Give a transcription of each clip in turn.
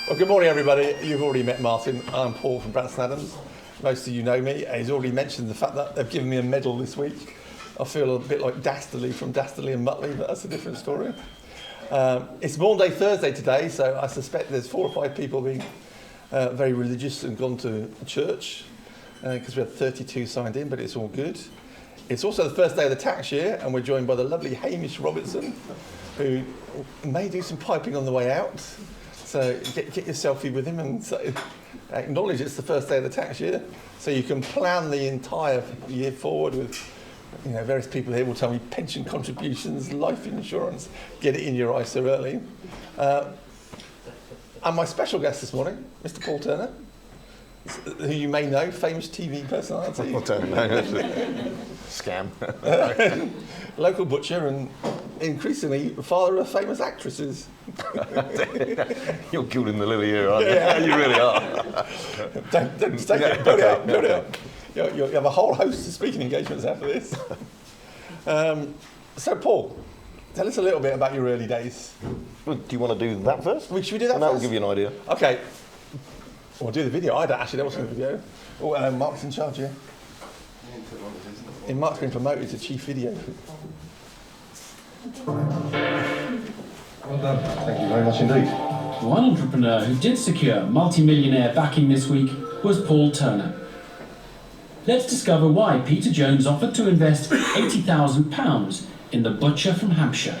Well, good morning, everybody. You've already met Martin. I'm Paul from Branston. Most of you know me. He's already mentioned the fact that they've given me a medal this week. I feel a bit like Dastardly from Dastardly and Muttley, but that's a different story. It's Maundy Thursday today, so I suspect there's 4 or 5 people being very religious and gone to church because we had 32 signed in, but it's all good. It's also the first day of the tax year, and we're joined by the lovely Hamish Robertson, who may do some piping on the way out. So get your selfie with him and acknowledge it's the first day of the tax year, so you can plan the entire year forward with, various people here will tell me pension contributions, life insurance, get it in your ISA early. And my special guest this morning, Mr. Paul Turner, who you may know, famous TV personality. I don't know. Scam. Local butcher and increasingly father of famous actresses. You're gilding the lily here, aren't you? Yeah, you really are. Don't take it. Build it up. You have a whole host of speaking engagements after this. So, Paul, tell us a little bit about your early days. Well, do you want to do that first? Should we do that and first? That will give you an idea. Okay. We'll do the video. I don't actually know what's in the video. Oh, Mark's in charge here. Mark's been promoted to chief video. Well done. Thank you very much indeed. One entrepreneur who did secure multi-millionaire backing this week was Paul Turner. Let's discover why Peter Jones offered to invest £80,000 in the butcher from Hampshire.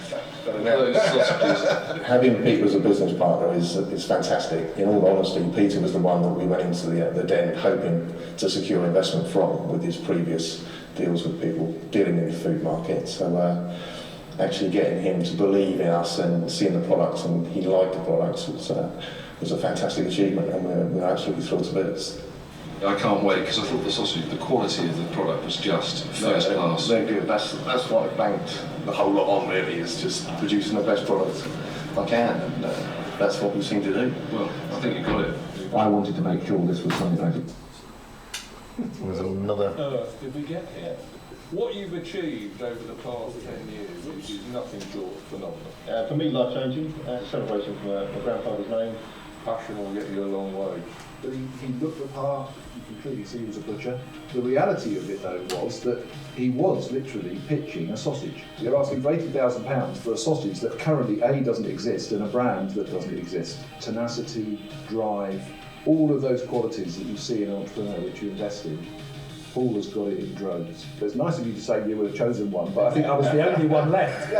Having Peter as a business partner is fantastic. In all honesty, Peter was the one that we went into the den hoping to secure investment from with his previous deals with people dealing in the food market. So actually getting him to believe in us and seeing the products, and he liked the products, was a fantastic achievement, and we're absolutely thrilled to bits. I can't wait, because I thought the quality of the product was just first class. They're good. That's what I banked the whole lot on, really, is just producing the best product I can, and that's what we seem to do. Well, I think you got it. I wanted to make sure this was something I did. There's another. Earth did we get here? What you've achieved over the past 10 years is nothing short of phenomenal. For me, life-changing, celebrating from my grandfather's name. Passion will get you a long way. But he looked the part, you can clearly see he was a butcher. The reality of it, though, was that he was literally pitching a sausage. You're asking for £80,000 for a sausage that currently A, doesn't exist, and a brand that doesn't exist. Tenacity, drive, all of those qualities that you see in an entrepreneur which you invest in, Paul has got it in droves. So it's nice of you to say you were the chosen one, but I think I was the only one left.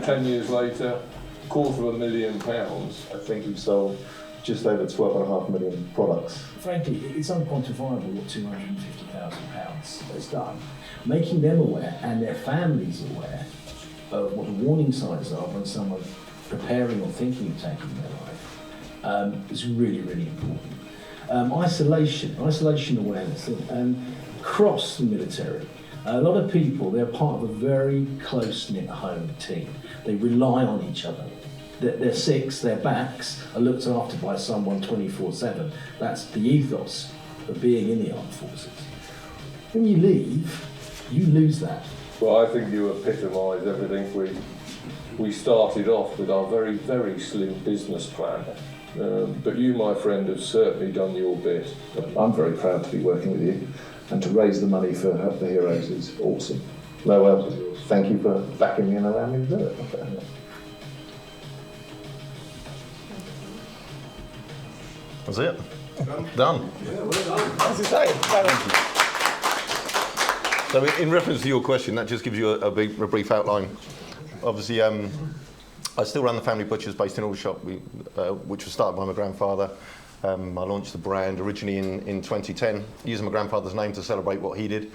10 years later, £250,000. I think we've sold just over 12.5 million products. Frankly, it's unquantifiable what £250,000 has done. Making them aware and their families aware of what the warning signs are when someone's preparing or thinking of taking their life is really, really important. Isolation awareness, and across the military, a lot of people, they're part of a very close-knit home team. They rely on each other. Their six, their backs are looked after by someone 24/7. That's the ethos of being in the armed forces. When you leave, you lose that. Well, I think you epitomise everything. We started off with our very, very slim business plan. But you, my friend, have certainly done your bit. I'm very proud to be working with you, and to raise the money for Help the Heroes is awesome. No, well, thank you for backing me and allowing me to do it. That's it. Done. As you say, So in reference to your question, that just gives you a brief outline. Obviously, I still run the family butchers based in Aldershot, which was started by my grandfather. I launched the brand originally in 2010, using my grandfather's name to celebrate what he did.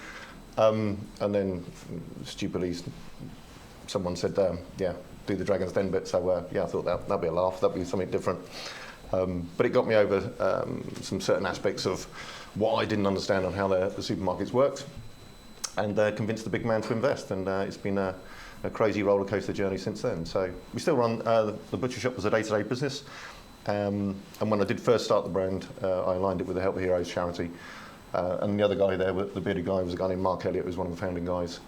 And then, stupidly, someone said, do the Dragon's Den bit. So, I thought that'd be a laugh, that'd be something different. But it got me over some certain aspects of what I didn't understand on how the supermarkets worked, and convinced the big man to invest. And it's been a crazy roller coaster journey since then. So we still run the butcher shop as a day-to-day business. And when I did first start the brand, I aligned it with the Help the Heroes charity. And the other guy there, the bearded guy, was a guy named Mark Elliott, who was one of the founding guys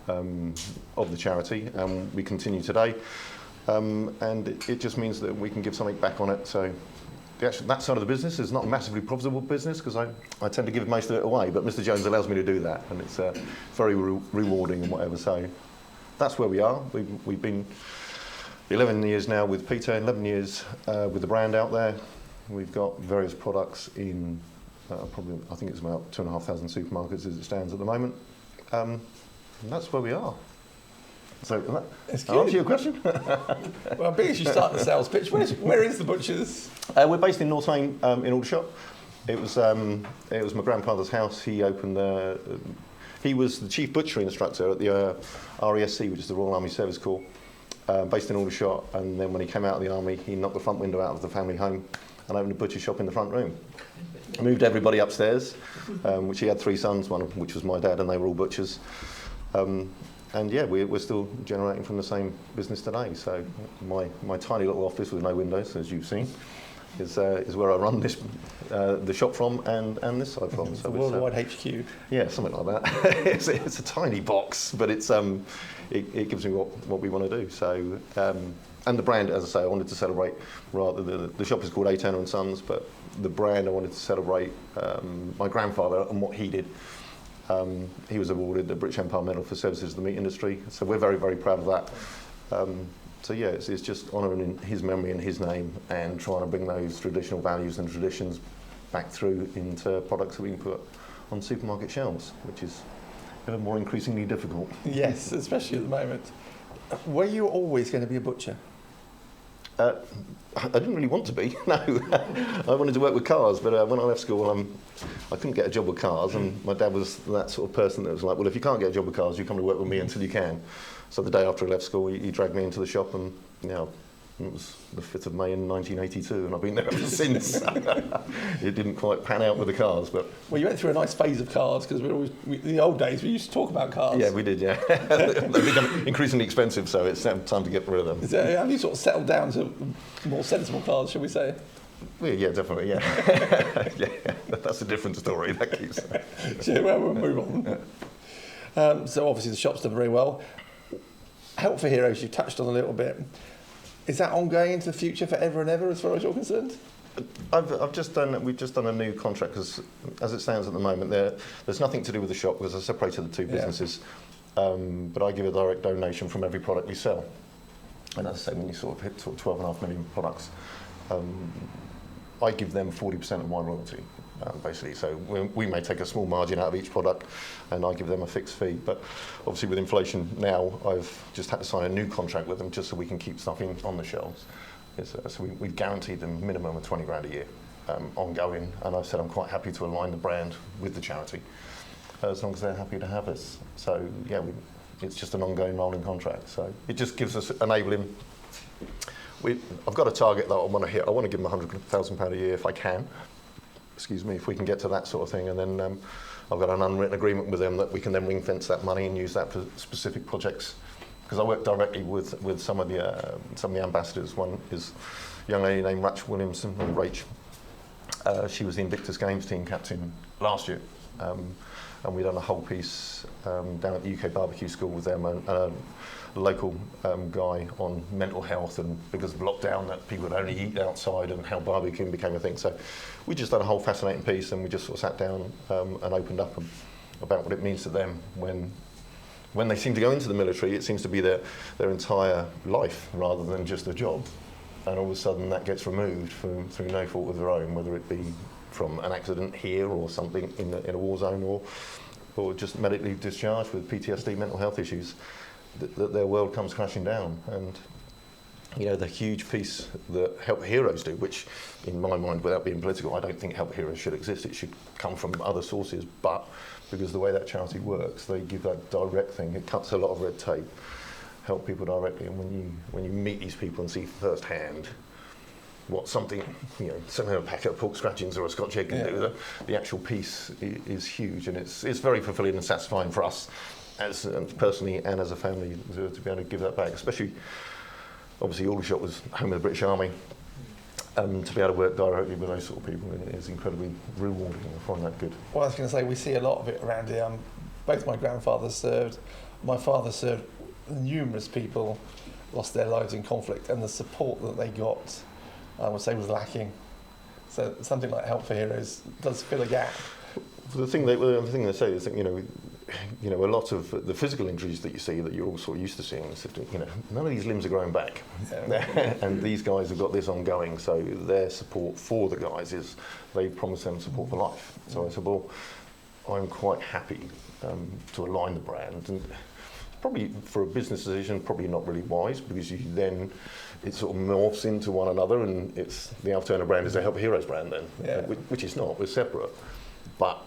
of the charity. And we continue today. and it just means that we can give something back on it. So that side of the business is not a massively profitable business because I tend to give most of it away, but Mr. Jones allows me to do that, and it's very rewarding and whatever. So that's where we are. We've been 11 years now with Peter, 11 years with the brand out there. We've got various products in probably, I think it's about 2,500 supermarkets as it stands at the moment. And that's where we are. So, answer your question? Well, being as you start the sales pitch, where is the butcher's? We're based in North Main in Aldershot. It was my grandfather's house. He opened he was the chief butchery instructor at the RESC, which is the Royal Army Service Corps, based in Aldershot. And then when he came out of the army, he knocked the front window out of the family home and opened a butcher shop in the front room. Moved everybody upstairs, which he had 3 sons, one of which was my dad, and they were all butchers. And yeah, we're still generating from the same business today. So my tiny little office with no windows, as you've seen, is where I run this the shop from and this side from. So the worldwide HQ. Yeah, something like that. it's a tiny box, but it gives me what we want to do. So and the brand, as I say, I wanted to celebrate. Rather, the shop is called A. Turner and Sons, but the brand I wanted to celebrate my grandfather and what he did. He was awarded the British Empire Medal for services to the meat industry, so we're very, very proud of that. So yeah, it's just honouring his memory and his name and trying to bring those traditional values and traditions back through into products that we can put on supermarket shelves, which is ever more increasingly difficult. Yes, especially at the moment. Were you always going to be a butcher? I didn't really want to be, no. I wanted to work with cars, but when I left school, I couldn't get a job with cars, and my dad was that sort of person that was like, well, if you can't get a job with cars, you come to work with me until you can. So the day after I left school, he dragged me into the shop, and it was the 5th of May in 1982, and I've been there ever since. It didn't quite pan out with the cars, but... Well, you went through a nice phase of cars, because in the old days, we used to talk about cars. Yeah, we did, yeah. They've become increasingly expensive, so it's time to get rid of them. Have you sort of settled down to more sensible cars, shall we say? Yeah, definitely, yeah. Yeah, that's a different story, that keeps... Yeah, well, we'll move on. So obviously the shop's done very well. Help for Heroes, you touched on a little bit. Is that ongoing into the future forever and ever, as far as you're concerned? We've just done a new contract, because as it stands at the moment, there's nothing to do with the shop, because I separated the two businesses. But I give a direct donation from every product we sell. And as I say, when you sort of hit 12.5 million products, I give them 40% of my royalty, basically. So we may take a small margin out of each product, and I give them a fixed fee. But obviously with inflation now, I've just had to sign a new contract with them just so we can keep stuff on the shelves. So we've guaranteed them a minimum of 20 grand a year, ongoing. And I've said I'm quite happy to align the brand with the charity, as long as they're happy to have us. So yeah, it's just an ongoing rolling contract. So it just gives us enabling. I've got a target that I want to hit. I want to give them £100,000 a year if I can. Excuse me, if we can get to that sort of thing, and then I've got an unwritten agreement with them that we can then ring fence that money and use that for specific projects. Because I work directly with some of the ambassadors. One is a young lady named Rach Williamson, or Rach. She was the Invictus Games team captain last year, and we done a whole piece down at the UK Barbecue School with them, and a local guy on mental health, and because of lockdown that people would only eat outside, and how barbecuing became a thing. So we just done a whole fascinating piece, and we just sort of sat down and opened up about what it means to them when they seem to go into the military. It seems to be their entire life rather than just a job, and all of a sudden that gets removed through no fault of their own, whether it be from an accident here or something in a war zone, or just medically discharged with PTSD, mental health issues. That their world comes crashing down. And the huge piece that Help Heroes do, which in my mind, without being political, I don't think Help Heroes should exist. It should come from other sources, but because the way that charity works, they give that direct thing. It cuts a lot of red tape, help people directly. And when you meet these people and see firsthand what something a packet of pork scratchings or a Scotch egg can do, the actual piece is huge, and it's very fulfilling and satisfying for us, as personally and as a family, to be able to give that back. Especially, obviously, Aldershot was home of the British Army. To be able to work directly with those sort of people is incredibly rewarding. I find that good. Well, I was going to say, we see a lot of it around here. Both my grandfathers served. My father served numerous people. lost their lives in conflict, and the support that they got, I would say, was lacking. So something like Help for Heroes does fill a gap. The thing they say is that, a lot of the physical injuries that you see that you're all sort of used to seeing, none of these limbs are growing back. Yeah. And these guys have got this ongoing, so their support for the guys is they've promised them support for life. So I said, well, I'm quite happy to align the brand, and probably for a business decision, probably not really wise, because it sort of morphs into one another, and it's the Alf Turner brand is a Help Heroes brand then, which is not, we're separate. But,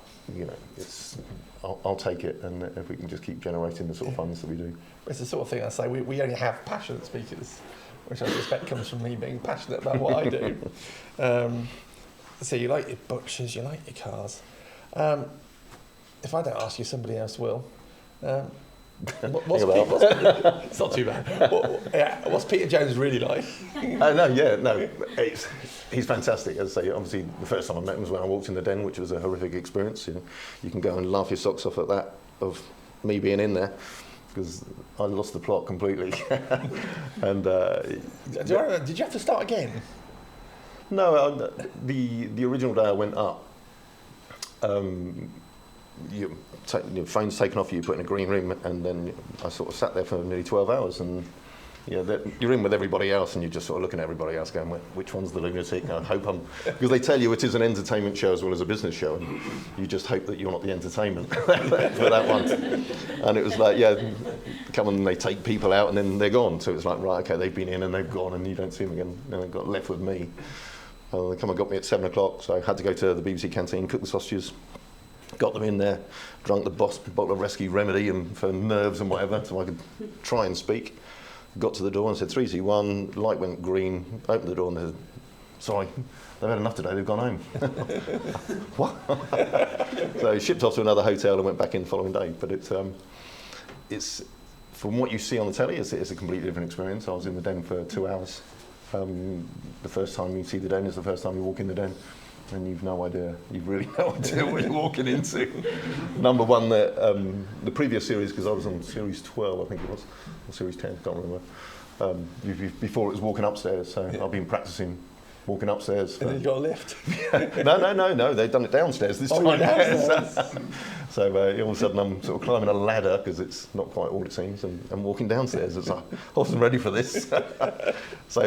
I'll take it, and if we can just keep generating the sort of funds that we do. It's the sort of thing I say, we only have passionate speakers, which I suspect comes from me being passionate about what I do. So you like your butchers, you like your cars. If I don't ask you, somebody else will. It's not too bad. What's Peter Jones really like? He's fantastic. As I say, obviously the first time I met him was when I walked in the den, which was a horrific experience. You can go and laugh your socks off at that, of me being in there, because I lost the plot completely. And did you have to start again? No, the original day I went up, your phone's taken off you, put in a green room, and then I sort of sat there for nearly 12 hours, and you're in with everybody else, and you're just sort of looking at everybody else going, which one's the lunatic? I hope because they tell you it is an entertainment show as well as a business show, and you just hope that you're not the entertainment for that one. And it was like, come on, and they take people out and then they're gone. So it's like, right, okay, they've been in and they've gone, and you don't see them again. And they got left with me. They come and got me at 7 o'clock, so I had to go to the BBC canteen, cook the sausages, got them in there, drunk the bottle of Rescue Remedy and for nerves and whatever, so I could try and speak. Got to the door and said 3, 2, 1, light went green, opened the door and they said, sorry, they've had enough today, they've gone home. What? So shipped off to another hotel and went back in the following day. But it's from what you see on the telly, it's a completely different experience. I was in the den for 2 hours. The first time you see the den is the first time you walk in the den, and you've really no idea what you're walking into. Number one, the previous series, because I was on series 12, I think it was, or series 10, can't remember, before it was walking upstairs, so I've been practicing walking upstairs. And then you got a lift? No, they've done it downstairs this time. Downstairs. So all of a sudden I'm sort of climbing a ladder, because it's not quite all it seems, and walking downstairs. It's like, I wasn't ready for this. So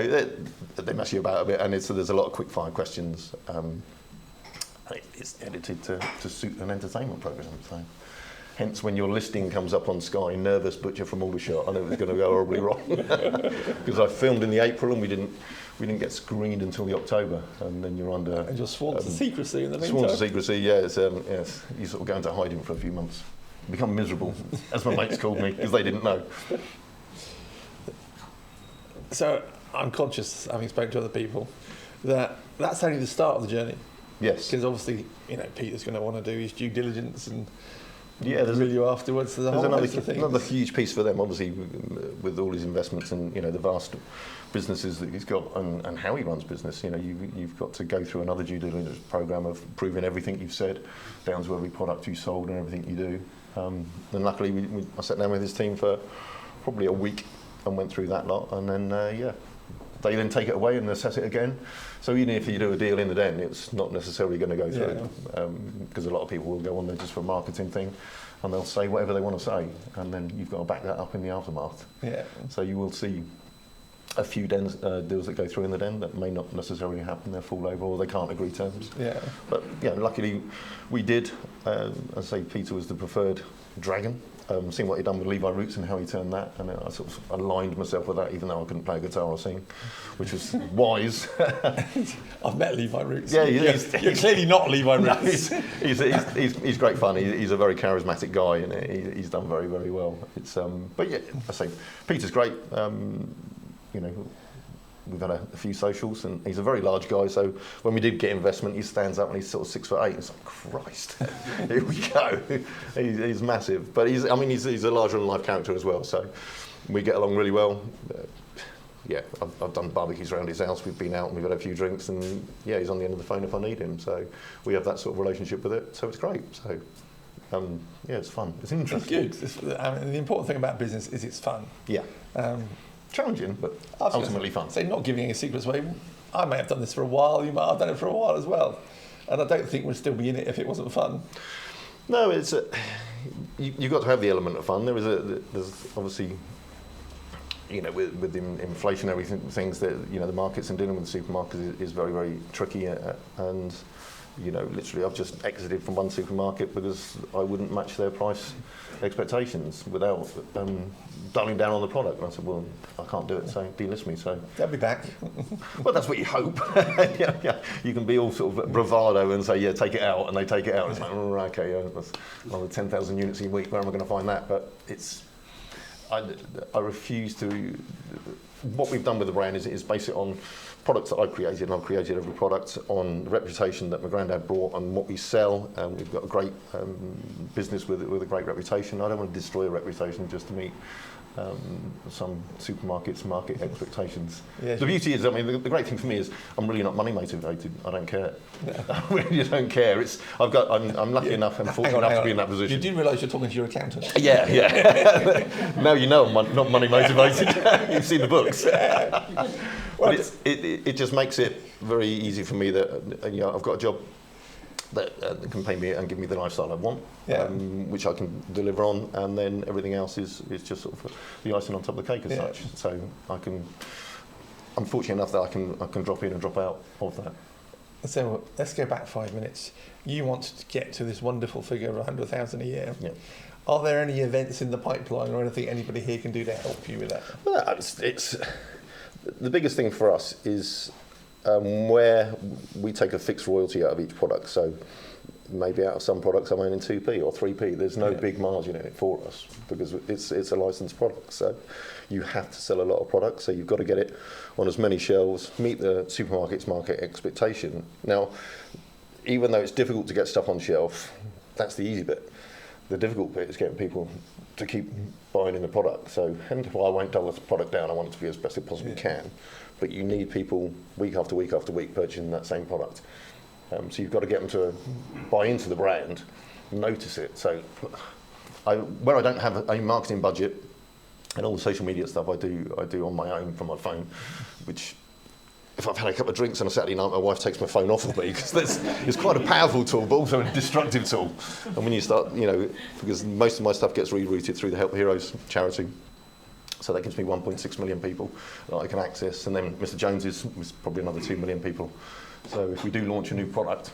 they mess you about a bit, and there's a lot of quick fire questions. It's edited to suit an entertainment programme. So. Hence, when your listing comes up on Sky, nervous butcher from Aldershot, I knew it was going to go horribly wrong. Because I filmed in the April and we didn't get screened until the October, and then you're under. And you're sworn to secrecy in the meantime. Sworn to secrecy, yes. You sort of go into hiding for a few months, become miserable, as my mates called me, because they didn't know. So I'm conscious, having spoken to other people, that that's only the start of the journey. Yes. Because obviously, Peter's going to want to do his due diligence and. There's you afterwards. There's another huge piece for them, obviously, with all his investments and the vast businesses that he's got and how he runs business. You've got to go through another due diligence program of proving everything you've said, down to every product you sold and everything you do. And luckily, I sat down with his team for probably a week and went through that lot, and then they then take it away and assess it again. So even if you do a deal in the den, it's not necessarily going to go through, because a lot of people will go on there just for a marketing thing, and they'll say whatever they want to say, and then you've got to back that up in the aftermath. Yeah. So you will see a few deals that go through in the den that may not necessarily happen. They'll fall over or they can't agree terms. Yeah. But luckily we did. I say Peter was the preferred dragon. Seeing what he'd done with Levi Roots and how he turned that, and I sort of aligned myself with that, even though I couldn't play guitar or sing, which was wise. I've met Levi Roots. Yeah, you're clearly not Levi Roots. No, he's great fun. He's a very charismatic guy, and he's done very, very well. It's but I say Peter's great. We've had a few socials, and he's a very large guy, so when we did get investment, he stands up and he's sort of 6'8". It's like, Christ, here we go. He's massive, but he's a larger than life character as well, so we get along really well. I've done barbecues around his house, we've been out and we've had a few drinks, and he's on the end of the phone if I need him, so we have that sort of relationship with it, so it's great. So it's fun, it's interesting. It's good. The important thing about business is it's fun. Yeah. challenging, but I was ultimately fun. Say, not giving any secrets away. I may have done this for a while. You might have done it for a while as well, and I don't think we'd still be in it if it wasn't fun. No, it's you've got to have the element of fun. There's obviously, with the inflationary things that the markets and dealing with the supermarkets is very, very tricky, and literally I've just exited from one supermarket because I wouldn't match their price expectations without dialing down on the product. And I said, well, I can't do it, so delist me. So they'll be back. Well, that's what you hope. Yeah. You can be all sort of bravado and say, yeah, take it out, and they take it out. And it's like, oh, okay, that's another 10,000 units a week. Where am I going to find that? But I refuse to. What we've done with the brand is base it on products that I've created, and I've created every product on the reputation that my granddad brought and what we sell. We've got a great business with a great reputation. I don't want to destroy a reputation just to meet some supermarkets' market expectations. Yeah, the beauty is, the great thing for me is I'm really not money motivated. I don't care. I really don't care. I'm lucky enough and fortunate enough to be in that position. You do realise you're talking to your accountant. Yeah. Now you know I'm not money motivated. You've seen the books. But it just makes it very easy for me that I've got a job that can pay me and give me the lifestyle I want, which I can deliver on, and then everything else is just sort of the icing on top of the cake as such. So I'm fortunate enough that I can drop in and drop out of that. So let's go back 5 minutes. You want to get to this wonderful figure of 100,000 a year. Yeah. Are there any events in the pipeline or anything anybody here can do to help you with that? Well, it's the biggest thing for us is where we take a fixed royalty out of each product. So maybe out of some products I'm earning 2p or 3p. There's no big margin in it for us because it's a licensed product. So you have to sell a lot of products. So you've got to get it on as many shelves, meet the supermarket's market expectation. Now, even though it's difficult to get stuff on shelf, that's the easy bit. The difficult bit is getting people to keep buying in the product. So hence why I won't dull the product down. I want it to be as best it possibly can. But you need people week after week after week purchasing that same product. So you've got to get them to buy into the brand, notice it. So where I don't have a marketing budget and all the social media stuff I do on my own from my phone, which if I've had a couple of drinks on a Saturday night, my wife takes my phone off of me because it's quite a powerful tool, but also a destructive tool. And when you start, because most of my stuff gets rerouted through the Help Heroes charity, so that gives me 1.6 million people that I can access, and then Mr. Jones is probably another 2 million people. So if we do launch a new product,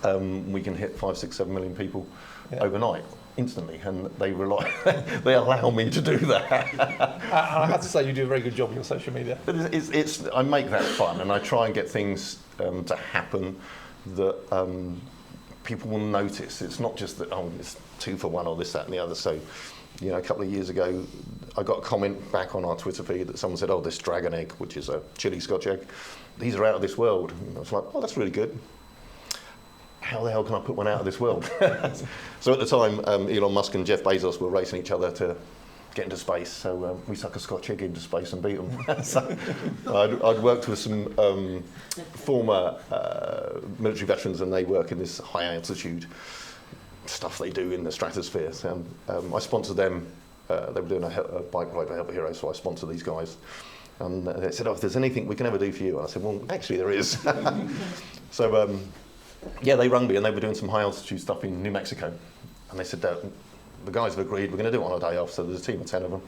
we can hit 5, 6, 7 million people overnight, instantly, and they allow me to do that. I have to say you do a very good job on your social media. I make that fun, and I try and get things to happen that people will notice. It's not just that it's 2 for 1 or this, that, and the other. So, a couple of years ago, I got a comment back on our Twitter feed that someone said, "Oh, this dragon egg, which is a chili Scotch egg, these are out of this world." And I was like, "Oh, that's really good. How the hell can I put one out of this world?" So at the time, Elon Musk and Jeff Bezos were racing each other to get into space. So we stuck a Scotch egg into space and beat them. So I'd worked with some former military veterans, and they work in this high altitude stuff they do in the stratosphere. So I sponsored them. They were doing a bike ride for Help Heroes, so I sponsored these guys. And they said, "Oh, if there's anything we can ever do for you," and I said, "Well, actually, there is." So. They rung me, and they were doing some high altitude stuff in New Mexico, and they said the guys have agreed we're going to do it on a day off. So there's a team of 10 of them.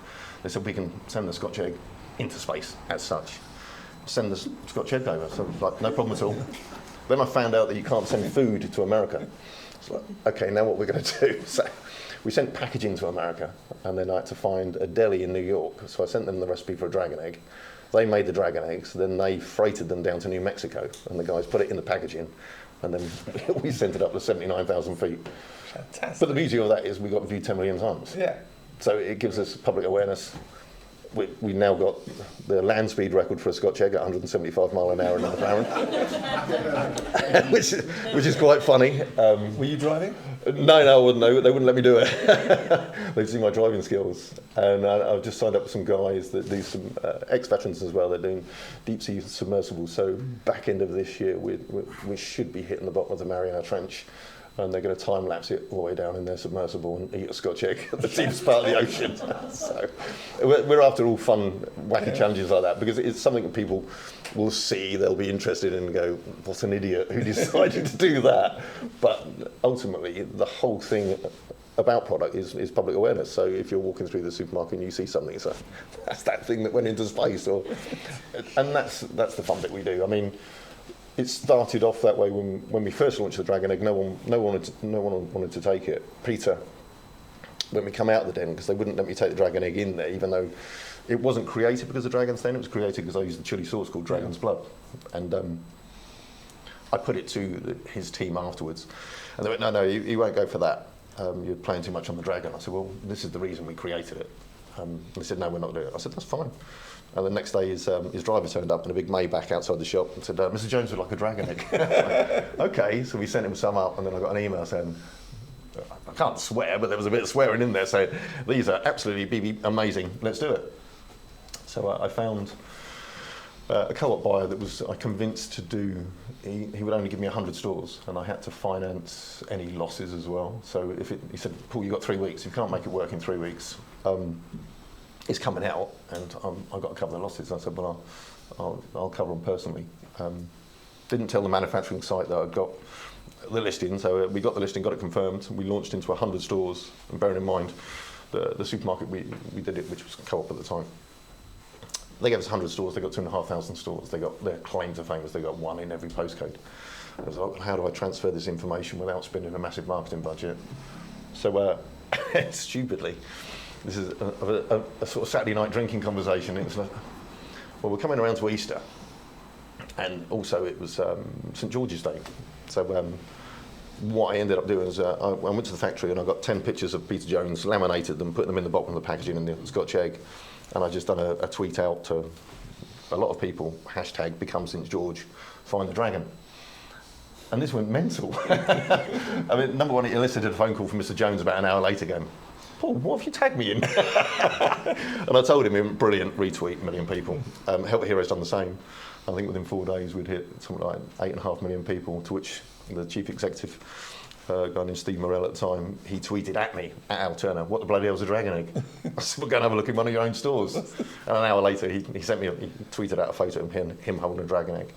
They said we can send the Scotch egg into space as such. Send the Scotch egg over. So like no problem at all. Then I found out that you can't send food to America. It's like, okay, now what we're going to do? So we sent packaging to America, and then I had to find a deli in New York. So I sent them the recipe for a dragon egg. They made the dragon eggs. Then they freighted them down to New Mexico, and the guys put it in the packaging. And then we sent it up to 79,000 feet. Fantastic. But the beauty of that is we got viewed 10 million times. Yeah. So it gives us public awareness. We now got the land speed record for a Scotch egg at 175 mile an hour in the McLaren, which is quite funny. Were you driving? No, I wouldn't. No, they wouldn't let me do it. They've seen my driving skills, and I've just signed up with some guys that do some ex-veterans as well. They're doing deep sea submersibles. So back end of this year, we should be hitting the bottom of the Mariana Trench and they're going to time lapse it all the way down in their submersible and eat a Scotch egg at the deepest part of the ocean. So we're after all fun, wacky challenges like that, because it's something that people will see, they'll be interested in and go, what an idiot who decided to do that. But ultimately, the whole thing about product is public awareness. So if you're walking through the supermarket and you see something, so that's that thing that went into space, and that's the fun bit we do. I mean, it started off that way when we first launched the Dragon Egg. No one wanted to take it. Peter, when we come out of the den, because they wouldn't let me take the Dragon Egg in there, even though it wasn't created because of Dragon's Den. It was created because I used the chili sauce called Dragon's Blood, and I put it to his team afterwards, and they went, no, you won't go for that. You're playing too much on the Dragon. I said, well, this is the reason we created it. They said, no, we're not doing it. I said, that's fine. And the next day, his driver turned up in a big Maybach outside the shop and said, Mr. Jones would like a Dragon Egg. Okay, so we sent him some up, and then I got an email saying, I can't swear, but there was a bit of swearing in there, saying, these are absolutely amazing, let's do it. So I found a co-op buyer that I convinced to do, he would only give me 100 stores, and I had to finance any losses as well. So he said, Paul, you've got 3 weeks, if you can't make it work in 3 weeks, it's coming out, and I've got to cover the losses. I said, well, I'll cover them personally. Didn't tell the manufacturing site that I'd got the listing, so we got the listing, got it confirmed. We launched into 100 stores, and bearing in mind the supermarket we did it, which was Co-op at the time. They gave us 100 stores, they got 2,500 stores, they got their claim to fame was they got one in every postcode. I was like, how do I transfer this information without spending a massive marketing budget? So stupidly, this is a sort of Saturday night drinking conversation. It was like, well, we're coming around to Easter, and also it was St George's Day. So what I ended up doing is I went to the factory and I got 10 pictures of Peter Jones, laminated them, put them in the bottom of the packaging in the Scotch egg, and I just done a tweet out to a lot of people, hashtag become St George, find the dragon. And this went mental. I mean, number one, it elicited a phone call from Mr. Jones about an hour later going, Paul, what have you tagged me in? And I told him, brilliant, retweet, 1 million people. Help Heroes done the same. I think within 4 days we'd hit something like 8.5 million people, to which the chief executive, a guy named Steve Morell at the time, he tweeted at me, at Al Turner, what the bloody hell's a dragon egg? I said, well, go and have a look in one of your own stores. And an hour later, he tweeted out a photo of him holding a dragon egg.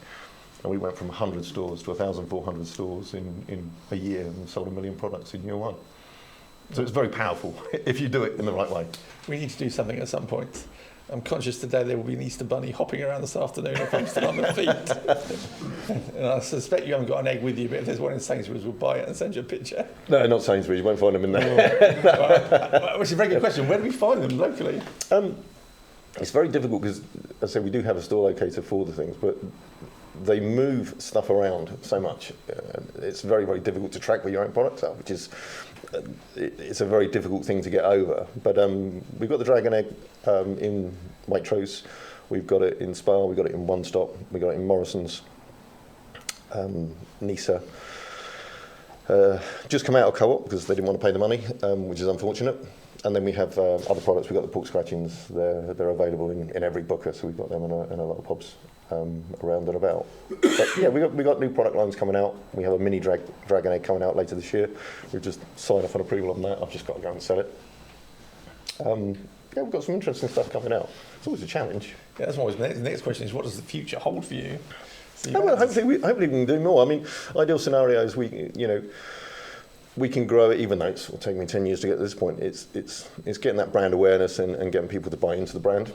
And we went from 100 stores to 1,400 stores in a year, and sold 1 million products in year one. So it's very powerful if you do it in the right way. We need to do something at some point. I'm conscious today there will be an Easter bunny hopping around this afternoon and posted on their feet. And I suspect you haven't got an egg with you, but if there's one in Sainsbury's, we'll buy it and send you a picture. No, not Sainsbury's. You won't find them in there. Well, which is a very good question. Where do we find them locally? It's very difficult because, as I say, we do have a store locator for the things, but they move stuff around so much. It's very, very difficult to track where your own products are, which is it's a very difficult thing to get over. But we've got the Dragon Egg in Waitrose, we've got it in Spa, we've got it in One Stop, we've got it in Morrison's, Nisa. Just come out of Co-op because they didn't want to pay the money, which is unfortunate. And then we have other products. We've got the pork scratchings. They're available in every booker, so we've got them in a lot of pubs around and about. But yeah, we got new product lines coming out. We have a mini Dragon Egg coming out later this year. We've just signed off on approval on that. I've just got to go and sell it. Yeah, we've got some interesting stuff coming out. It's always a challenge. Yeah, that's what the next question is, what does the future hold for you? So well, hopefully we can do more. I mean, ideal scenario is we can grow it, even though it's taken me 10 years to get to this point. It's getting that brand awareness and getting people to buy into the brand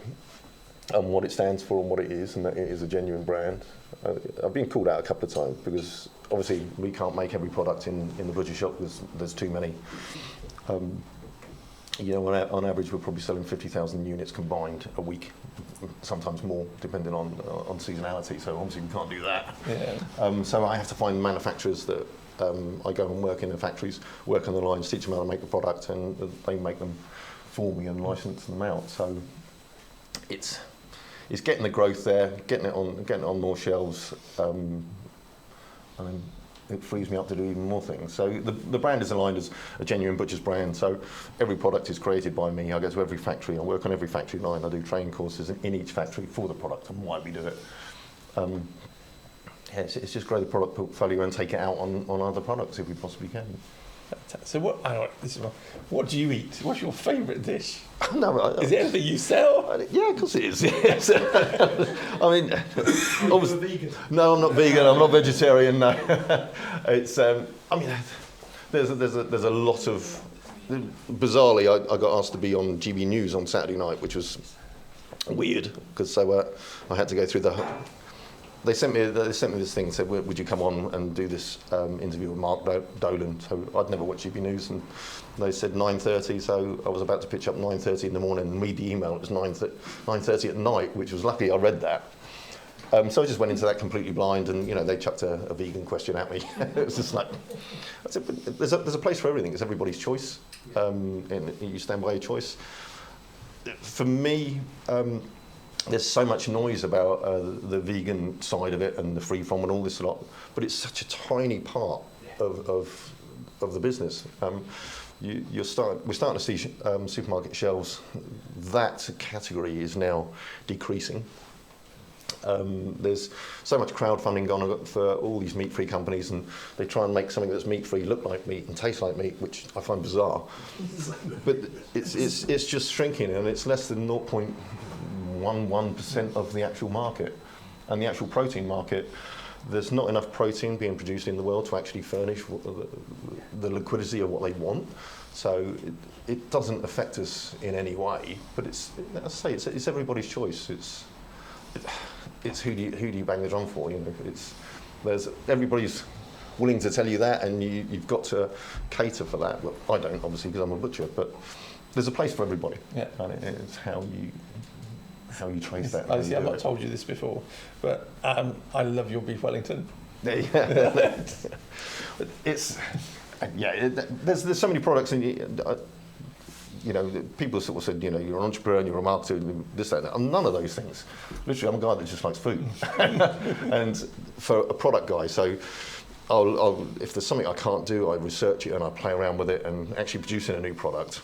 and what it stands for and what it is, and that it is a genuine brand. I've been called out a couple of times because obviously we can't make every product in the butcher shop because there's too many. On average we're probably selling 50,000 units combined a week, sometimes more, depending on seasonality. So obviously we can't do that. Yeah. So I have to find manufacturers that I go and work in the factories, work on the lines, teach them how to make the product, and they make them for me and license them out. So it's getting the growth there, getting it on more shelves. And it frees me up to do even more things. So the brand is aligned as a genuine butcher's brand. So every product is created by me. I go to every factory. I work on every factory line. I do training courses in each factory for the product and why we do it. yeah, it's just grow the product portfolio and take it out on other products if we possibly can. So what do you eat? What's your favourite dish? No, is it anything you sell? Yeah, of course it is. Yes. I mean, obviously, no, I'm not vegan. I'm not vegetarian. No, it's. I mean, there's a lot of. Bizarrely, I got asked to be on GB News on Saturday night, which was weird because I had to go through the. They sent me this thing, said, would you come on and do this interview with Mark Dolan? So I'd never watched GB News, and they said 9:30, so I was about to pitch up 9:30 in the morning and read the email. It was 9:30 at night, which was lucky I read that. So I just went into that completely blind, and they chucked a vegan question at me. It was just like, there's a place for everything. It's everybody's choice, and you stand by your choice. For me, there's so much noise about the vegan side of it and the free from and all this lot, but it's such a tiny part of the business. We're starting to see supermarket shelves. That category is now decreasing. There's so much crowdfunding gone on for all these meat-free companies, and they try and make something that's meat-free look like meat and taste like meat, which I find bizarre. But it's just shrinking, and it's less than 0.11% of the actual market. And the actual protein market, there's not enough protein being produced in the world to actually furnish the liquidity of what they want. So it doesn't affect us in any way. But it's, as I say, it's everybody's choice. It's who do you bang the drum for? Everybody's willing to tell you that, and you've got to cater for that. Well, I don't, obviously, because I'm a butcher, but there's a place for everybody. Yeah. And it's how you trace that. I've not told you this before, but I love your beef Wellington. Yeah. There's so many products in people sort of said, you're an entrepreneur and you're a marketer, this, that, and that. I'm none of those things. Literally, I'm a guy that just likes food. And for a product guy, so I'll if there's something I can't do, I research it and I play around with it, and actually producing a new product,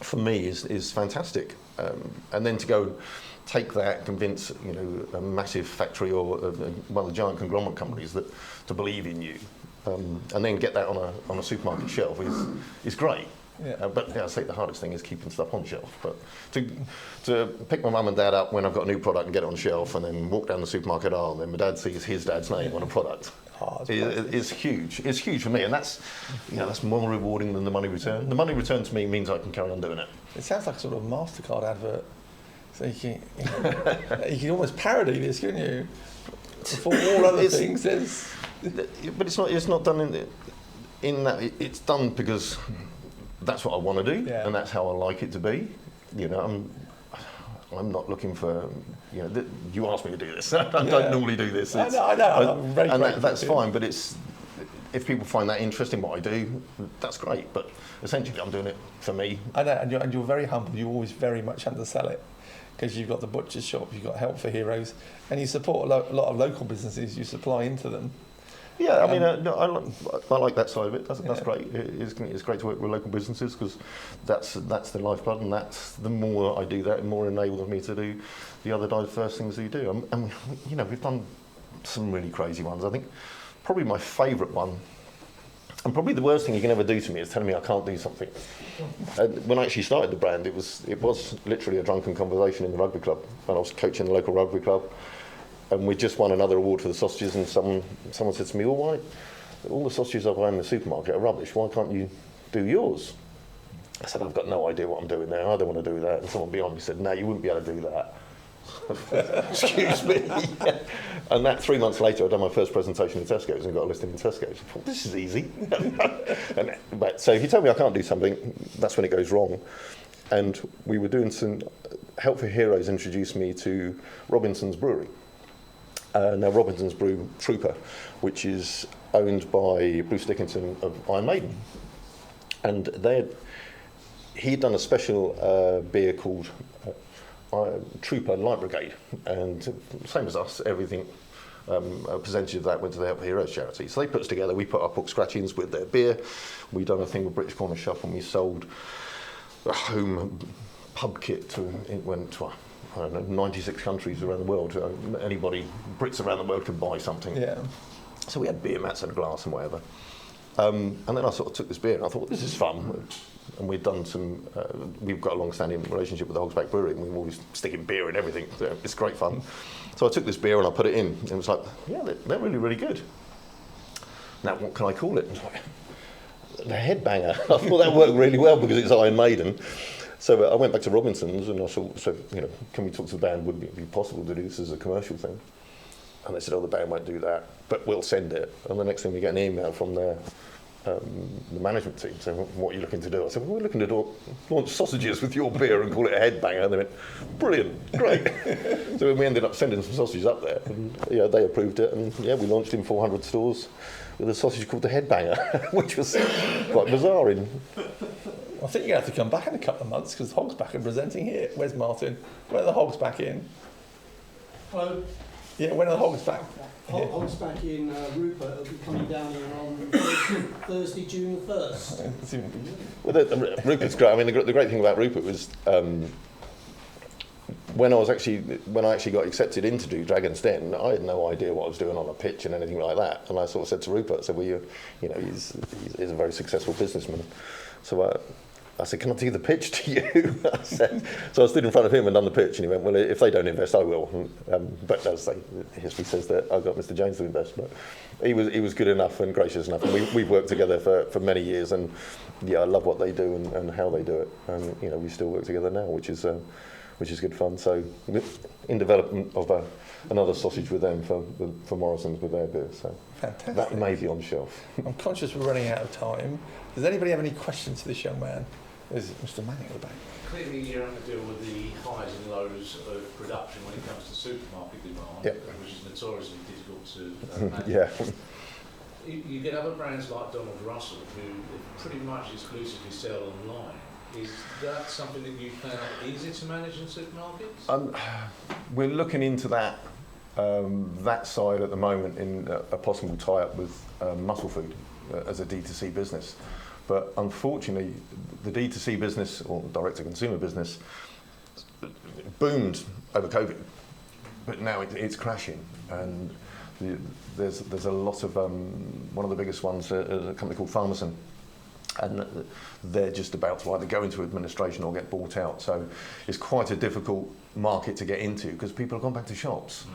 for me, is fantastic. And then to go take that, convince a massive factory or one of the giant conglomerate companies to believe in you, and then get that on a supermarket shelf is great. Yeah. But I say the hardest thing is keeping stuff on shelf. But to pick my mum and dad up when I've got a new product and get it on shelf, and then walk down the supermarket aisle, and then my dad sees his dad's name on a product, it's huge. It's huge for me, and that's more rewarding than the money return. The money return to me means I can carry on doing it. It sounds like a sort of MasterCard advert. So you can almost parody this, couldn't you? For all other things, but it's not done in that. It's done because that's what I want to do, and that's how I like it to be. I'm not looking for, you asked me to do this. I don't normally do this. I know. And that's fine, but if people find that interesting, what I do, that's great. But essentially, I'm doing it for me. I know, and you're very humble. You always very much undersell it, because you've got the butcher's shop, you've got Help for Heroes, and you support a lot of local businesses. You supply into them. Yeah, I mean, I like that side of it. That's great. It's great to work with local businesses, because that's the lifeblood, and that's the more I do that, the more it enables me to do the other diverse things we do. And we've done some really crazy ones. I think probably my favourite one, and probably the worst thing you can ever do to me, is telling me I can't do something. When I actually started the brand, it was literally a drunken conversation in the rugby club, and I was coaching the local rugby club. And we just won another award for the sausages, and someone said to me, "Well, why? All the sausages I buy in the supermarket are rubbish. Why can't you do yours?" I said, "I've got no idea what I'm doing there. I don't want to do that." And someone behind me said, "No, you wouldn't be able to do that." Excuse me. And that 3 months later, I'd done my first presentation in Tesco's and got a listing in Tesco's. I thought, this is easy. So if you tell me I can't do something, that's when it goes wrong. And we were doing some Help for Heroes introduced me to Robinson's Brewery. Now Robinson's Brew Trooper, which is owned by Bruce Dickinson of Iron Maiden, and he'd done a special beer called Trooper Light Brigade, and same as us, everything, a percentage of that went to the Help for Heroes charity. So they put us together, we put our pork scratchings with their beer, we done a thing with British Corner Shop, and we sold a home pub kit to I don't know, 96 countries around the world. Anybody, Brits around the world could buy something. Yeah. So we had beer mats and a glass and whatever. And then I sort of took this beer and I thought, this is fun. And we've done some, we've got a long-standing relationship with the Hogsback Brewery, and we always stick in beer and everything. So it's great fun. So I took this beer and I put it in, and it was like, yeah, they're really, really good. Now, what can I call it? The Headbanger. I thought that worked really well because it's Iron Maiden. So I went back to Robinson's and I said, you know, can we talk to the band? Would it be possible to do this as a commercial thing? And they said, oh, the band won't do that, but we'll send it. And the next thing we get an email from the management team saying, what are you looking to do? I said, well, we're looking to launch sausages with your beer and call it a Headbanger. And they went, brilliant, great. So we ended up sending some sausages up there, and yeah, they approved it, and yeah, we launched in 400 stores with a sausage called the Headbanger, which was quite bizarre. I think you're going to have to come back in a couple of months because Hogsback are presenting here. Where's Martin? When are the Hogsback in? Hello. Yeah, when are the Hogsback? Hogsback in Rupert will be coming down here on Thursday, June the 1st. Well, Rupert's great. I mean, the great thing about Rupert was when I actually got accepted in to do Dragon's Den, I had no idea what I was doing on a pitch and anything like that. And I sort of said to Rupert, I said, well, you know, he's a very successful businessman. So I said, can I do the pitch to you? So I stood in front of him and done the pitch, and he went, well, if they don't invest, I will. But as history says that I got Mr. James to invest. But he was good enough and gracious enough, and we've worked together for many years, and yeah, I love what they do and how they do it, and you know, we still work together now, which is good fun. So in development of another sausage with them for Morrison's with their beer. So fantastic. That may be on shelf. I'm conscious we're running out of time. Does anybody have any questions for this young man? There's Mr. Manning at the back. Clearly you're having to deal with the highs and lows of production when it comes to supermarket demand, yep. which is notoriously difficult to manage. Yeah. You get other brands like Donald Russell who pretty much exclusively sell online. Is that something that you found easy to manage in supermarkets? We're looking into that side at the moment in a possible tie-up with Muscle Food as a D2C business. But unfortunately, the D2C business, or direct-to-consumer business, boomed over COVID, but now it's crashing. And there's a lot of, one of the biggest ones, a company called Pharmacon, and they're just about to either go into administration or get bought out. So it's quite a difficult market to get into because people have gone back to shops.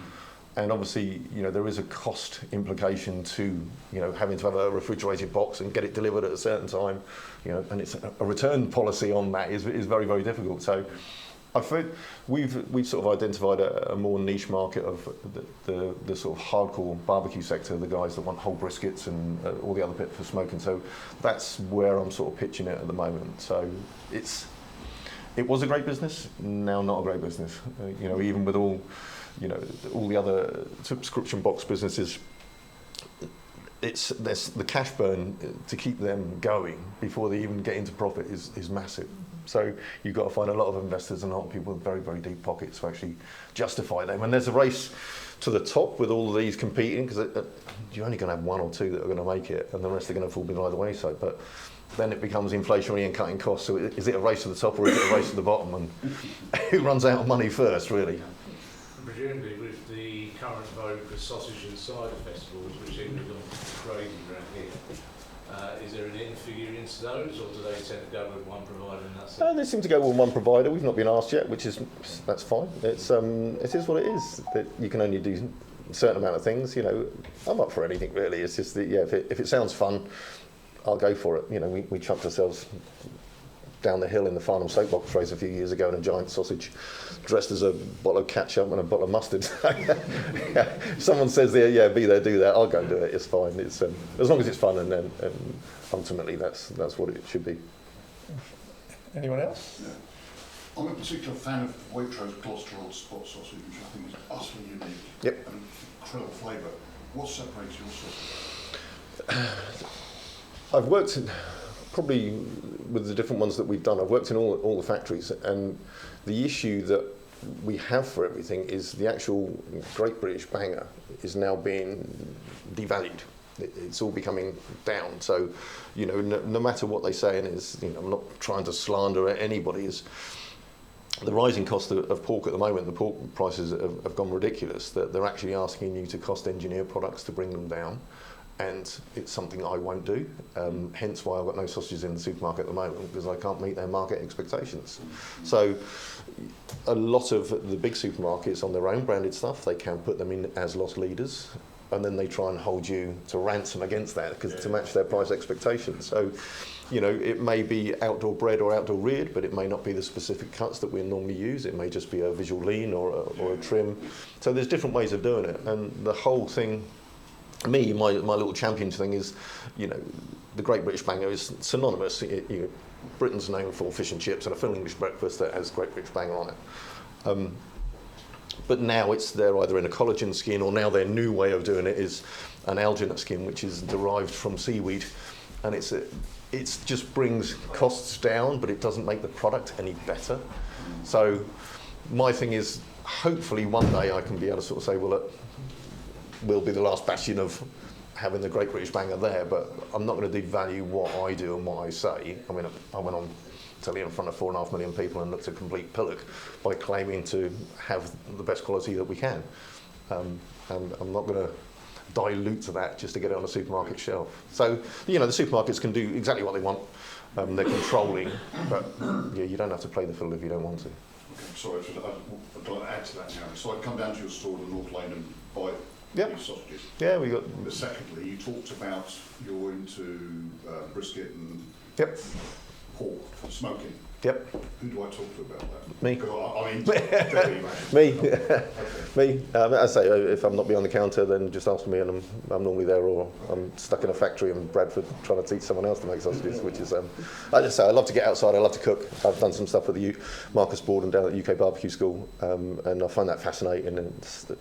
And obviously, you know, there is a cost implication to, you know, having to have a refrigerated box and get it delivered at a certain time, you know, and it's a return policy on that is very, very difficult. So I think we've sort of identified a more niche market of the sort of hardcore barbecue sector, the guys that want whole briskets and all the other bit for smoking. So that's where I'm sort of pitching it at the moment. So it was a great business, now not a great business. You know, even with all the other subscription box businesses, there's the cash burn to keep them going before they even get into profit is massive. So you've got to find a lot of investors and a lot of people with very, very deep pockets to actually justify them. And there's a race to the top with all of these competing, because you're only going to have one or two that are going to make it, and the rest are going to fall behind the wayside. But then it becomes inflationary and cutting costs. So is it a race to the top or is it a race to the bottom? And who runs out of money first, really? Presumably with the current vogue for sausage and cider festivals, which seem to have gone crazy around here, is there an in figure into those, or do they tend to go with one provider and that's it? They seem to go with one provider. We've not been asked yet, that's fine. It is what it is. That you can only do a certain amount of things. You know, I'm up for anything really. It's just that if it sounds fun, I'll go for it. You know, we chucked ourselves down the hill in the Farnham soapbox race a few years ago in a giant sausage dressed as a bottle of ketchup and a bottle of mustard. Yeah. Someone says, yeah, be there, do that, I'll go and do it, it's fine. It's as long as it's fun, and ultimately that's what it should be. Anyone else? Yeah. I'm a particular fan of Waitrose Gloucester Old Spot sausage, which I think is utterly unique. Yep. And incredible flavour. What separates your sausage? I've worked probably with the different ones that we've done. I've worked in all the factories, and the issue that we have for everything is the actual Great British Banger is now being devalued. It's all becoming down. So, you know, no matter what they say, and I'm not trying to slander anybody, is the rising cost of pork at the moment, the pork prices have gone ridiculous, that they're actually asking you to cost engineer products to bring them down. And it's something I won't do, hence why I've got no sausages in the supermarket at the moment, because I can't meet their market expectations. So a lot of the big supermarkets on their own branded stuff, they can put them in as loss leaders, and then they try and hold you to ransom against that because to match their price expectations. So, you know, it may be outdoor bred or outdoor reared, but it may not be the specific cuts that we normally use. It may just be a visual lean or a trim. So there's different ways of doing it, and the whole thing, my little champion thing is, you know, the Great British Banger is synonymous. Britain's known for fish and chips and a full English breakfast that has Great British Banger on it. But now they're either in a collagen skin, or now their new way of doing it is an alginate skin, which is derived from seaweed, and it just brings costs down, but it doesn't make the product any better. So my thing is, hopefully one day I can be able to sort of say, well, look, we'll be the last bastion of having the Great British Banger there, but I'm not going to devalue what I do and what I say. I mean, I went on telly in front of 4.5 million people and looked a complete pillock by claiming to have the best quality that we can. And I'm not going to dilute to that just to get it on a supermarket shelf. So, you know, the supermarkets can do exactly what they want. They're controlling, but yeah, you don't have to play the fiddle if you don't want to. Okay, sorry, I'd like to add to that now. So I'd come down to your store in North Lane and buy these sausages. Yeah, we got. But secondly, you talked about you're into brisket and pork smoking. Yep. Who do I talk to about that? Me. I'm into Me. Me. I say, if I'm not behind the counter, then just ask me, and I'm normally there, or I'm stuck in a factory in Bradford trying to teach someone else to make sausages, which is, I just say, I love to get outside, I love to cook. I've done some stuff with the Marcus Board and down at UK Barbecue School, and I find that fascinating. And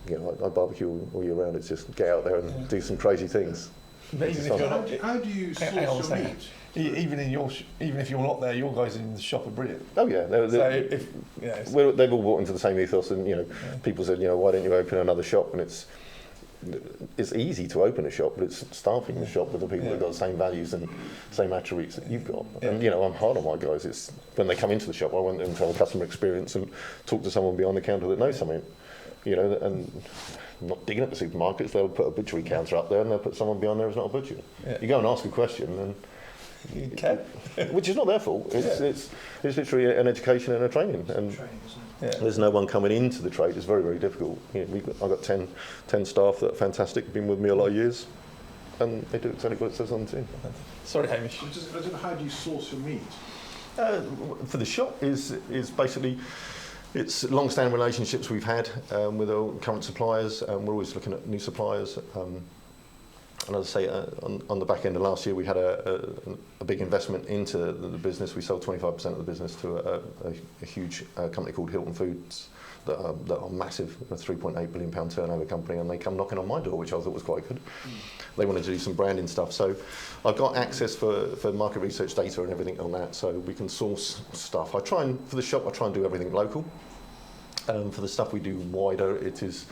you know, I barbecue all year round. It's just get out there and do some crazy things. How do you source your meat? Even if you're not there, your guys in the shop are brilliant. Oh yeah, they've all bought into the same ethos, and you know, people said, you know, why don't you open another shop? And it's easy to open a shop, but it's staffing the shop with the people that got the same values and same attributes that you've got. And you know, I'm hard on my guys. It's when they come into the shop, I want them to have a customer experience and talk to someone behind the counter that knows something. You know, and I'm not digging at the supermarkets. They'll put a butchery counter up there, and they'll put someone behind there who's not a butcher. You go and ask a question, and which is not their fault. It's literally an education and a training, and there's no one coming into the trade. It's very, very difficult. You know, I've got 10 staff that are fantastic, been with me a lot of years, and they do exactly what it says on the tin. Sorry, Hamish. I don't know, how do you source your meat? For the shop is basically, it's long-standing relationships we've had with our current suppliers. We're always looking at new suppliers. And as I say, on the back end of last year, we had a big investment into the business. We sold 25% of the business to a huge company called Hilton Foods that are massive, a £3.8 billion turnover company, and they come knocking on my door, which I thought was quite good. They wanted to do some branding stuff. So I've got access for market research data and everything on that, so we can source stuff. For the shop, I try and do everything local. For the stuff we do wider, it is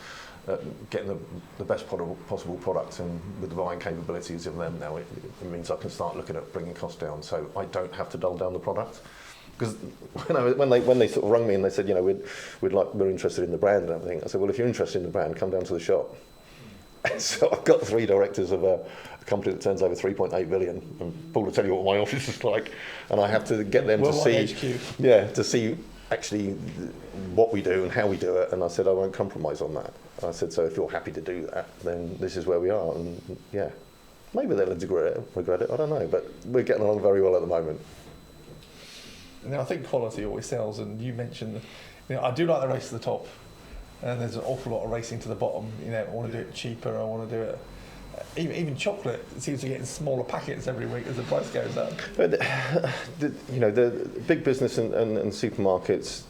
getting the best possible products, and with the buying capabilities of them now, it means I can start looking at bringing costs down, so I don't have to dull down the product. Because when they sort of rung me and they said, you know, we're interested in the brand and everything, I said, well, if you're interested in the brand, come down to the shop. And so I've got 3 directors of a company that turns over 3.8 billion, and Paul will tell you what my office is like, and I have to get them to see actually what we do and how we do it. And I said, I won't compromise on that. I said, so if you're happy to do that, then this is where we are. And yeah, maybe they'll regret it, I don't know, but we're getting along very well at the moment. And I think quality always sells, and you mentioned, you know, I do like the race to the top, and there's an awful lot of racing to the bottom. You know, I want to do it cheaper, I want to do it. Even chocolate seems to get in smaller packets every week as the price goes up. But you know, the big business and supermarkets,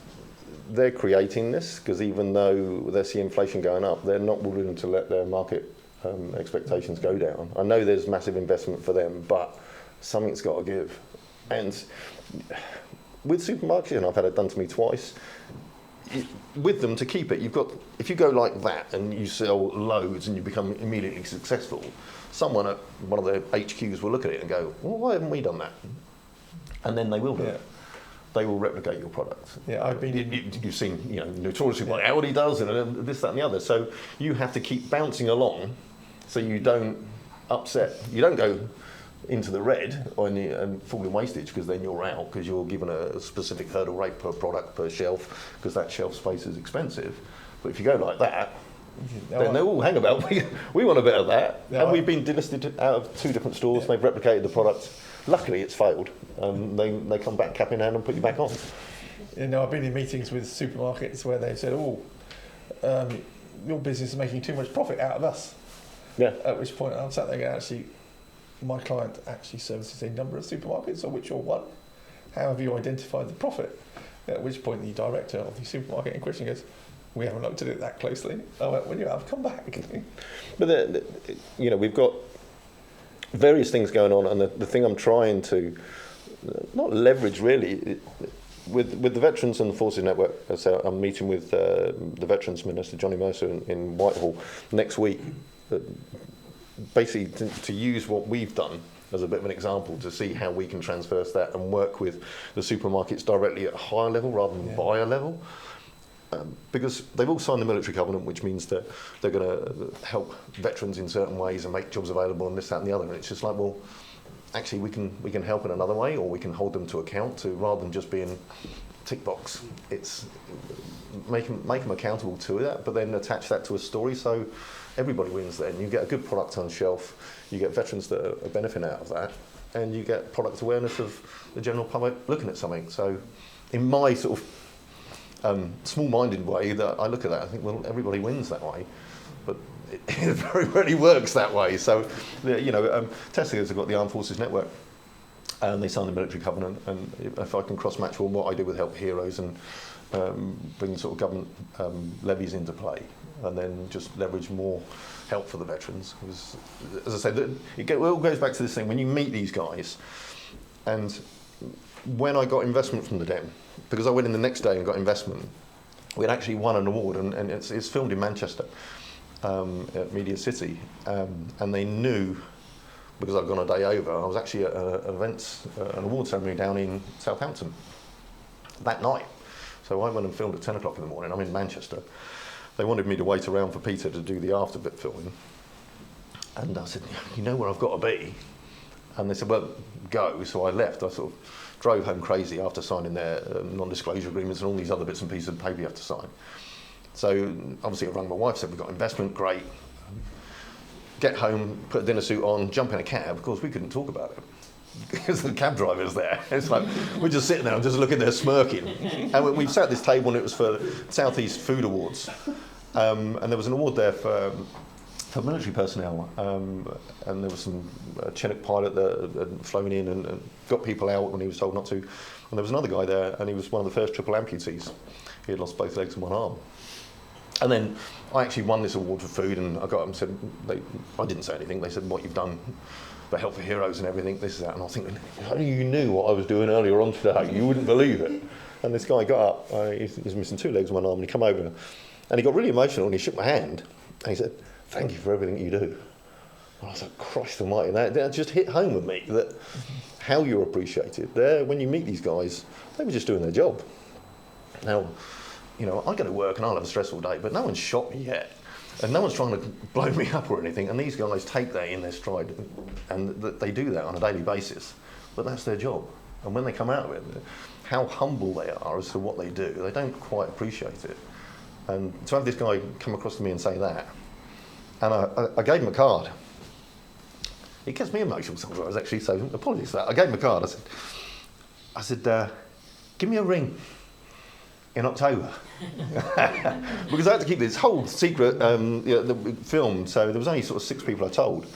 they're creating this, because even though they see inflation going up, they're not willing to let their market expectations go down. I know there's massive investment for them, but something's got to give. And with supermarkets, and I've had it done to me twice, with them, to keep it, if you go like that and you sell loads and you become immediately successful, someone at one of the HQs will look at it and go, well, why haven't we done that? And then they will do it. they will replicate your product. Yeah, I've been. You've seen, notoriously what Audi does, and this, that, and the other. So you have to keep bouncing along, so you don't upset. You don't go into the red and fall in wastage, because then you're out, because you're given a specific hurdle rate per product per shelf, because that shelf space is expensive. But if you go like that, then they all hang about. We want a bit of that, and we've been delisted out of 2 different stores. Yeah. They've replicated the product. Luckily, it's failed. They come back cap in hand and put you back on. I've been in meetings with supermarkets where they've said, your business is making too much profit out of us. Yeah. At which point I'm sat there going, actually, my client actually services a number of supermarkets, of which you're one. How have you identified the profit? At which point the director of the supermarket in question goes, we haven't looked at it that closely. I went, well, you have, come back. But we've got various things going on, and the thing I'm trying to not leverage really with the Veterans and the Forces Network. So I'm meeting with the Veterans Minister Johnny Mercer in Whitehall next week, basically to use what we've done as a bit of an example to see how we can transverse that and work with the supermarkets directly at a higher level rather than buyer level. Because they've all signed the military covenant, which means that they're going to help veterans in certain ways and make jobs available and this, that and the other. And it's just like, well, actually we can help in another way, or we can hold them to account rather than just being tick box. It's make them accountable to that, but then attach that to a story so everybody wins then. You get a good product on shelf, you get veterans that are benefiting out of that, and you get product awareness of the general public looking at something. So in my sort of small-minded way that I look at that, I think, well, everybody wins that way, but it very rarely works that way. So, Tesla's have got the Armed Forces Network, and they signed the military covenant, and if I can cross-match what I do with Help Heroes and bring sort of government levies into play, and then just leverage more help for the veterans. Because, as I said, it all goes back to this thing, when you meet these guys, and when I got investment from the DEM, because I went in the next day and got investment, we'd actually won an award, and it's filmed in Manchester at Media City, and they knew, because I'd gone a day over, I was actually at an award ceremony down in Southampton that night. So I went and filmed at 10 o'clock in the morning. I'm in Manchester. They wanted me to wait around for Peter to do the after bit filming, and I said, you know where I've got to be? And they said, well, go. So I left. I sort of drove home crazy after signing their non-disclosure agreements and all these other bits and pieces of paper you have to sign. So obviously I rang my wife, said we've got investment, great. Get home, put a dinner suit on, jump in a cab. Of course, we couldn't talk about it because the cab driver's there. It's like, we're just sitting there and just looking there smirking. And we sat at this table, and it was for South East Food Awards. And there was an award there for military personnel, and there was some Chinook pilot that had flown in and got people out when he was told not to. And there was another guy there, and he was one of the first triple amputees. He had lost both legs and one arm. And then I actually won this award for food, and I got up and said, I didn't say anything. They said, what you've done for Help for Heroes and everything, this is that. And I was thinking, if only you knew what I was doing earlier on today, you wouldn't believe it. And this guy got up, he's missing 2 legs and 1 arm, and he come over, and he got really emotional, and he shook my hand, and he said, thank you for everything you do. And I was like, Christ almighty, that just hit home with me, that how you're appreciated. When you meet these guys, they were just doing their job. Now, I go to work and I'll have a stressful day, but no one's shot me yet. And no one's trying to blow me up or anything. And these guys take that in their stride, and they do that on a daily basis. But that's their job. And when they come out of it, how humble they are as to what they do, they don't quite appreciate it. And to have this guy come across to me and say that, and I gave him a card. It gets me emotional sometimes, actually, so apologies for that. I gave him a card. I said, give me a ring in October. Because I had to keep this whole secret film, so there was only sort of 6 people I told.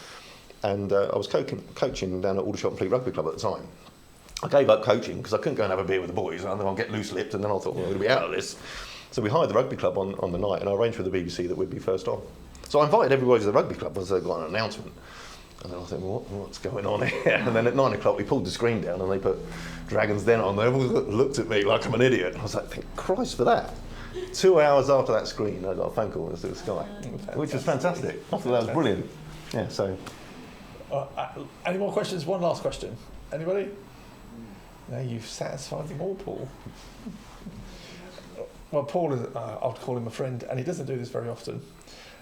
And I was coaching down at Aldershot Fleet Rugby Club at the time. I gave up coaching because I couldn't go and have a beer with the boys, and then I'll get loose-lipped, and then I thought, well, we're going to be out of this. So we hired the rugby club on the night, and I arranged with the BBC that we'd be first on. So I invited everybody to the rugby club as they got an announcement. And then I thought, well, what's going on here? And then at 9 o'clock, we pulled the screen down, and they put Dragons Den on. They all looked at me like I'm an idiot. I was like, thank Christ for that. 2 hours after that screen, I got a phone call to the Sky, which was fantastic. I thought that was brilliant. Yeah, so. Any more questions? One last question. Anybody? Now you've satisfied them all, Paul. Well, Paul is, I'd call him a friend, and he doesn't do this very often.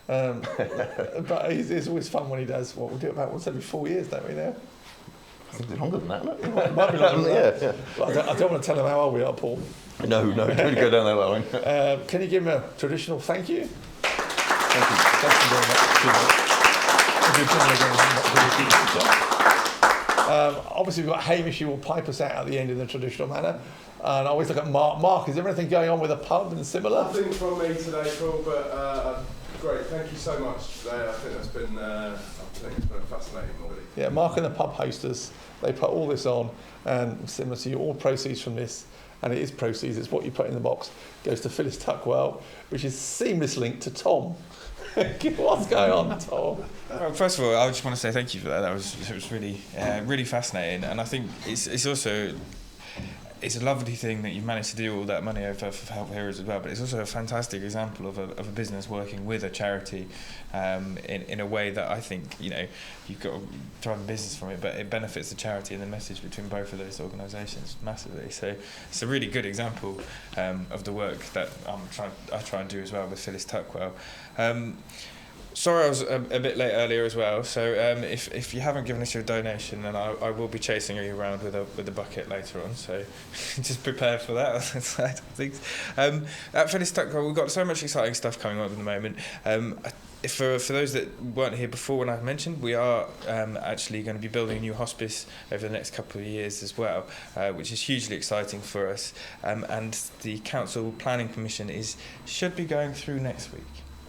But it's always fun when he does. What we do about once every 4 years, don't we now? Longer than that, isn't it? It might be longer than that. Yeah. But I don't want to tell him how old we are, Paul. No, don't go down that line. Can you give him a traditional thank you? Thank you. Thank you very much. Obviously, we've got Hamish who will pipe us out at the end in the traditional manner. And I always look at Mark. Mark, is there anything going on with a pub and similar? Nothing from me today, Paul, but great. Thank you so much today. I think it's been a fascinating morning. Yeah, Mark and the pub hostess, they put all this on, and similar to you, all proceeds from this, and it is proceeds, it's what you put in the box, goes to Phyllis Tuckwell, which is seamless linked to Tom. What's going on, Tom? Well, first of all, I just want to say thank you for that. It was really, really fascinating, and I think it's also. It's a lovely thing that you've managed to do all that money over for Help Heroes as well, but it's also a fantastic example of a business working with a charity in a way that I think, you've got to drive a business from it, but it benefits the charity and the message between both of those organisations massively. So it's a really good example of the work that I try and do as well with Phyllis Tuckwell. Sorry I was a bit late earlier as well, so if you haven't given us your donation, then I will be chasing you around with a bucket later on, so just prepare for that side of things. At Phyllis Tuckwell, we've got so much exciting stuff coming up at the moment. For those that weren't here before when I mentioned, we are actually going to be building a new hospice over the next couple of years as well, which is hugely exciting for us, and the Council Planning Commission should be going through next week.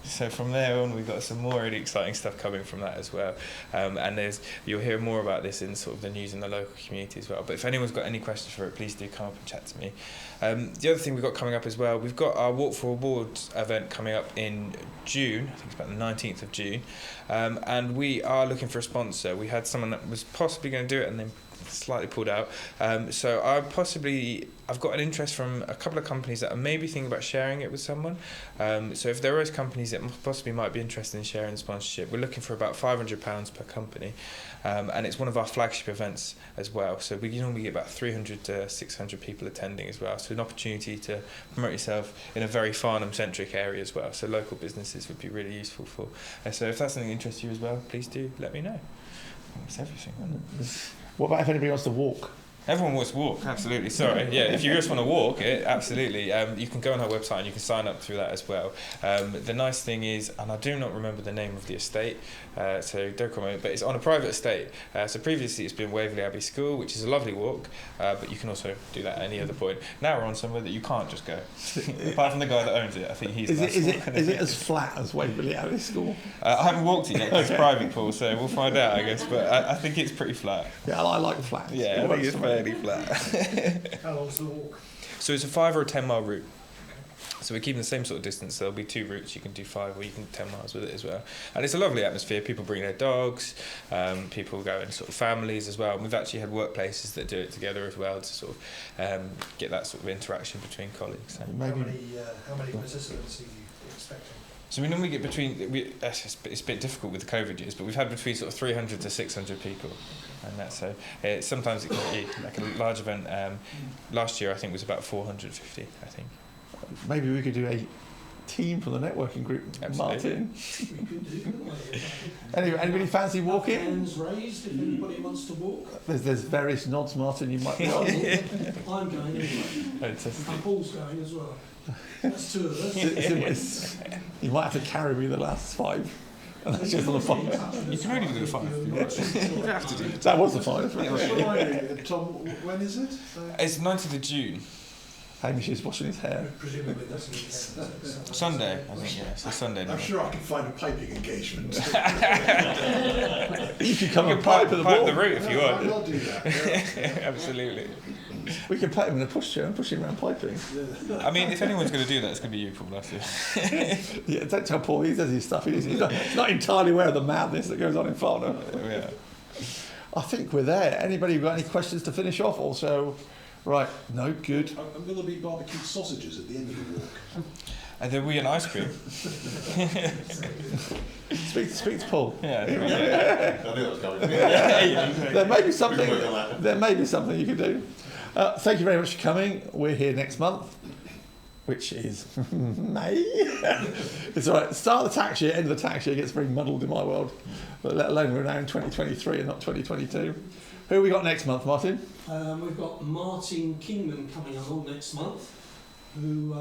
So from there on, we've got some more really exciting stuff coming from that as well. And you'll hear more about this in sort of the news in the local community as well. But if anyone's got any questions for it, please do come up and chat to me. The other thing we've got coming up as well, we've got our Walk for Awards event coming up in June. I think it's about the 19th of June. And we are looking for a sponsor. We had someone that was possibly going to do it and then slightly pulled out. So I've got an interest from a couple of companies that are maybe thinking about sharing it with someone. So if there is companies that possibly might be interested in sharing the sponsorship, we're looking for about £500 per company. And it's one of our flagship events as well. So we normally get about 300 to 600 people attending as well. So an opportunity to promote yourself in a very Farnham-centric area as well. So local businesses would be really useful for. So if that's something that interests you as well, please do let me know. That's everything, isn't it? What about if anybody wants to walk? Everyone wants to walk, absolutely. Sorry, yeah. If you just want to walk, absolutely. You can go on our website and you can sign up through that as well. The nice thing is, and I do not remember the name of the estate, so don't comment, but it's on a private estate. So previously it's been Waverley Abbey School, which is a lovely walk, but you can also do that at any other point. Now we're on somewhere that you can't just go. Apart from the guy that owns it, I think he's. Is it as flat as Waverley Abbey School? I haven't walked it yet. It's private, Paul, so we'll find out, I guess. But I think it's pretty flat. Yeah, I like the flat. Yeah, I think it's fairly flat. How long's the walk? So it's a 5 or a 10 mile route. So we're keeping the same sort of distance. There'll be 2 routes. You can do 5 or you can do 10 miles with it as well. And it's a lovely atmosphere. People bring their dogs. People go in sort of families as well. And we've actually had workplaces that do it together as well to sort of get that sort of interaction between colleagues. So how many participants are you expecting? So we normally get it's a bit difficult with the COVID years, but we've had between sort of 300 to 600 people. And that's so sometimes it can be like a large event. Last year I think was about 450, I think. Maybe we could do a team from the networking group. Absolutely. Martin. Anyway, anybody fancy walking? Hands raised if anybody wants to walk. There's various nods, Martin. You might be on. I'm going anyway. And Paul's going as well. That's 2 of us. You might have to carry me the last 5. And that's just on the 5. You can only do the 5. You don't have to do it. That was the 5. Tom, when is it? It's 19th of June. Hamish is washing his hair. Presumably that's Sunday, I think, yeah. So Sunday night. I'm sure I can find a piping engagement. You can come and pipe the ball. The route if you want. I'll do that. Yeah. Absolutely. We can put him in a pushchair and push him around piping. I mean, if anyone's going to do that, it's going to be you, Paul. That's it. Yeah, don't tell Paul he does his stuff. He's not entirely aware of the madness that goes on in Farnham. Yeah. I think we're there. Anybody got any questions to finish off? Also, right? No, good. I'm going to be barbecued sausages at the end of the walk. And there'll be an ice cream. Speak to Paul. I Yeah. knew that was coming. There may be something. There may be something you could do. Thank you very much for coming. We're here next month, which is May. It's all right. Start of the tax year, end of the tax year gets very muddled in my world. But let alone we're now in 2023 and not 2022. Who have we got next month, Martin? We've got Martin Kingman coming along next month, who,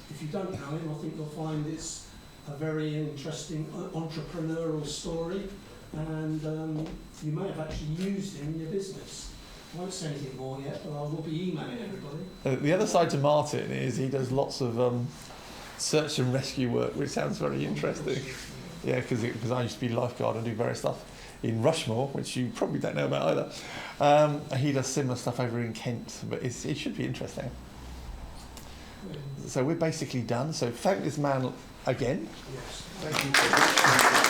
if you don't know him, I think you'll find it's a very interesting entrepreneurial story, and you may have actually used him in your business. I won't say anything more yet, but I will be emailing everybody. The other side to Martin is he does lots of search and rescue work, which sounds very interesting. Yeah, because I used to be lifeguard and do various stuff in Rushmore, which you probably don't know about either. He does similar stuff over in Kent, but it should be interesting. So we're basically done. So thank this man again. Yes. Thank you.